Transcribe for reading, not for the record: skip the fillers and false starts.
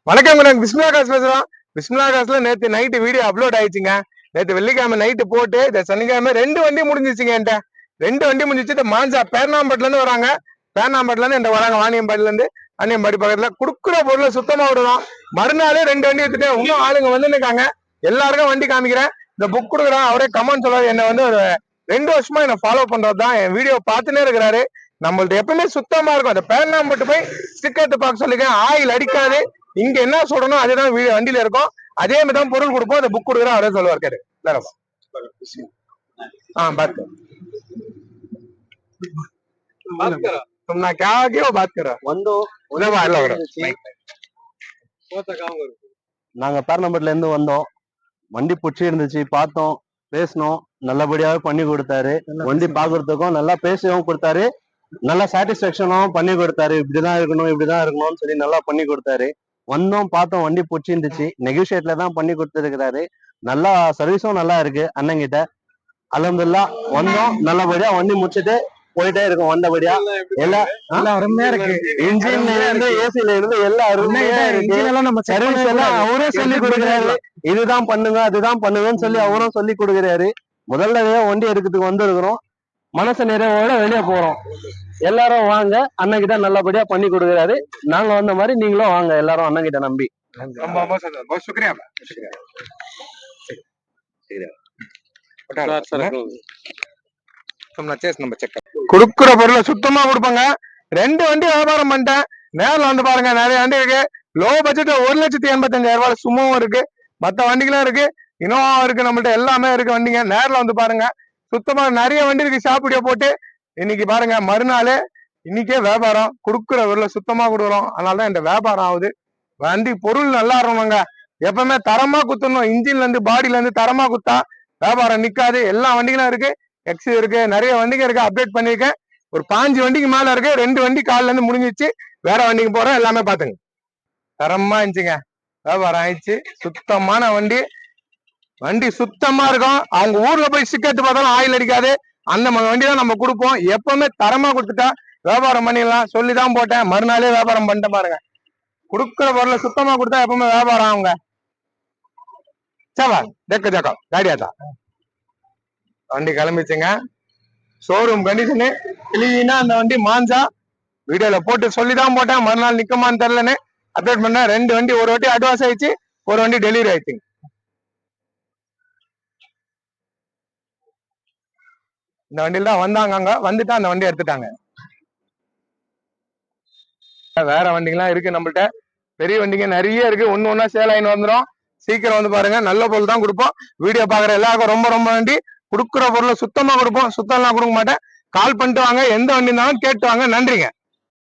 வணக்கம், பிஸ்மிலா காசு பேசுறோம். பிஸ்மிலா காசுல நேத்து நைட்டு வீடியோ அப்லோட் ஆயிடுச்சுங்க. நேத்து வெள்ளிக்கிழமை நைட்டு போட்டு இந்த சனிக்கிழமை 2 வண்டி முடிஞ்சிச்சுங்க. என்கிட்ட 2 வண்டி முடிஞ்சிச்சு. இந்த மாஞ்சா பேர்னாம்பட்டுல இருந்து வராங்க. பேர்னாம்பட்டுல இருந்து என்கிட்ட வராங்க. வாணியம்பாடியில இருந்து வாணியம்பாடி பக்கத்துல குடுக்குற பொருளை சுத்தமா விடுறோம். மறுநாளே 2 வண்டி எடுத்துட்டு இன்னும் ஆளுங்க வந்து இருக்காங்க. எல்லாருக்கும் வண்டி காமிக்கிறேன். இந்த புக் கொடுக்குறேன். அவரே கமெண்ட் சொல்லாரு. என்ன வந்து ஒரு 2 வருஷமா என்ன ஃபாலோ பண்றதுதான். என் வீடியோ பார்த்துன்னே இருக்கிறாரு. நம்மள்ட்ட எப்பவுமே சுத்தமா இருக்கும். அந்த பேர்னாம்பட்டு போய் ஸ்டிக்கர் பார்க்க சொல்லிருக்கேன். ஆயில் அடிக்காது. இங்க என்ன சொல்லணும் அதுதான் வண்டியில இருக்கும். அதே மாதிரி தான் பொருள் கொடுப்போம். அந்த புக் கொடுக்குறோம். அவரே சொல்லுவார். கேரு बात कर तुम क्या क्यों बात कर நாங்க பேர்னம்பட்ல இருந்து வந்தோம். வண்டி புடிச்சு இருந்துச்சு, பார்த்தோம், பேசணும், நல்லபடியாவே பண்ணி கொடுத்தாரு. வண்டி பாக்குறதுக்கும் நல்லா பேசவும் கொடுத்தாரு, நல்லா சாட்டிஸ்பாக்சனும் பண்ணி கொடுத்தாரு. இப்படிதான் இருக்கணும்னு சொல்லி நல்லா பண்ணி கொடுத்தாரு. வந்தோம், பார்த்தோம், வண்டி பிடிச்சி இருந்துச்சு. நெகோசியேட்ல தான் பண்ணி கொடுத்துருக்கிறாரு. நல்லா சர்வீஸும் நல்லா இருக்கு அண்ணங்கிட்ட. அல்ஹம்துலில்லாஹ் வந்தோம், நல்லபடியா வண்டி முடிச்சுட்டு போயிட்டே இருக்கும். வந்தபடியா எல்லாம் அருமையா இருக்கு. இன்ஜின்ல இருந்து ஏசில இருந்து எல்லாம் அருமையா இருக்கு. சர்வீஸ் எல்லாம் அவரே சொல்லி கொடுக்குறாரு. இதுதான் பண்ணுங்க அதுதான் பண்ணுங்கன்னு சொல்லி அவரும் சொல்லி கொடுக்குறாரு. முதல்ல வண்டி எடுக்கிறதுக்கு வந்திருக்கிறோம். மனசு நிறைவோட வெளியே போறோம். எல்லாரும் வாங்க, அண்ணன் கிட்ட நல்லபடியா பண்ணி கொடுக்குறாரு. நாங்க வந்த மாதிரி நீங்களும் வாங்க, எல்லாரும் அண்ணன் கிட்ட நம்பி. கொடுக்குற பொருளை சுத்தமா கொடுப்பாங்க. 2 வண்டி வியாபாரம் பண்ணிட்டேன். நேரில் வந்து பாருங்க, நிறைய வண்டி இருக்கு. லோ பட்ஜெட் 1,85,000 சும்மாவும் இருக்கு. மற்ற வண்டிகளும் இருக்கு, இனோவா இருக்கு, நம்மள்ட்ட எல்லாமே இருக்கு வண்டிங்க. நேரில் வந்து பாருங்க. சுத்தமா நிறைய வண்டி இருக்கு. ஷாப் வீடியோ போட்டு இன்னைக்கு பாருங்க. மறுநாள் இன்னைக்கே வியாபாரம். கொடுக்குற பொருளை சுத்தமா கொடுக்குறோம். அதனாலதான் இந்த வியாபாரம் ஆகுது. வண்டி பொருள் நல்லா இருக்கணுங்க. எப்பவுமே தரமா குத்தணும். இன்ஜின்ல இருந்து பாடியில இருந்து தரமா குத்தா வியாபாரம் நிக்காது. எல்லா வண்டிகளும் இருக்கு. எக்ஸ் இருக்கு, நிறைய வண்டிங்க இருக்கு. அப்டேட் பண்ணிருக்கேன். ஒரு 5 வண்டிக்கு மேல இருக்கு. 2 வண்டி காலில இருந்து முடிஞ்சிச்சு. வேற வண்டிக்கு போறோம். எல்லாமே பாத்துங்க. தரமா இருந்துச்சுங்க. வியாபாரம் ஆயிடுச்சு. சுத்தமான வண்டி. வண்டி சுத்தமா இருக்கும். அவங்க ஊர்ல போய் சிக்கெட்டு பார்த்தாலும் ஆயில் அடிக்காது. அந்த வண்டி தான் நம்ம கொடுப்போம். எப்பவுமே தரமா கொடுத்துட்டா வியாபாரம் பண்ணிடலாம். சொல்லிதான் போட்டேன். மறுநாளே வியாபாரம் பண்ணிட்டு பாருங்க. கொடுக்குற பொருளை சுத்தமா கொடுத்தா எப்பவுமே வியாபாரம் ஆகுங்க. சவா தேக்க தேக்கா காடியாதா வண்டி கிளம்பிச்சுங்க. ஷோரூம் கண்டிஷனு கிளீனா. அந்த வண்டி மாஞ்சா வீடியோல போட்டு சொல்லிதான் போட்டேன். மறுநாள் நிக்குமான்னு தெரியலன்னு அப்டேட் பண்ணேன். 2 வண்டி, ஒரு வண்டி அட்வான்ஸ் ஆயிடுச்சு, ஒரு வண்டி டெலிவரி ஆயிடுச்சுங்க. இந்த வண்டியில தான் வந்தாங்க. அங்க வந்துட்டு அந்த வண்டி எடுத்துட்டாங்க. வேற வண்டிங்கெல்லாம் இருக்கு நம்மள்ட்ட. பெரிய வண்டிங்க நிறைய இருக்கு. ஒண்ணு ஒன்னா சேல் ஆயின்னு வந்துடும். சீக்கிரம் வந்து பாருங்க. நல்ல பொருள் தான் கொடுப்போம். வீடியோ பாக்குற எல்லாருக்கும் ரொம்ப ரொம்ப நன்றி. கொடுக்குற பொருளை சுத்தமா கொடுப்போம். சுத்தம்லாம் கொடுக்க மாட்டேன். கால் பண்ணிட்டு வாங்க. எந்த வண்டி இருந்தாலும் கேட்டு வாங்க. நன்றிங்க.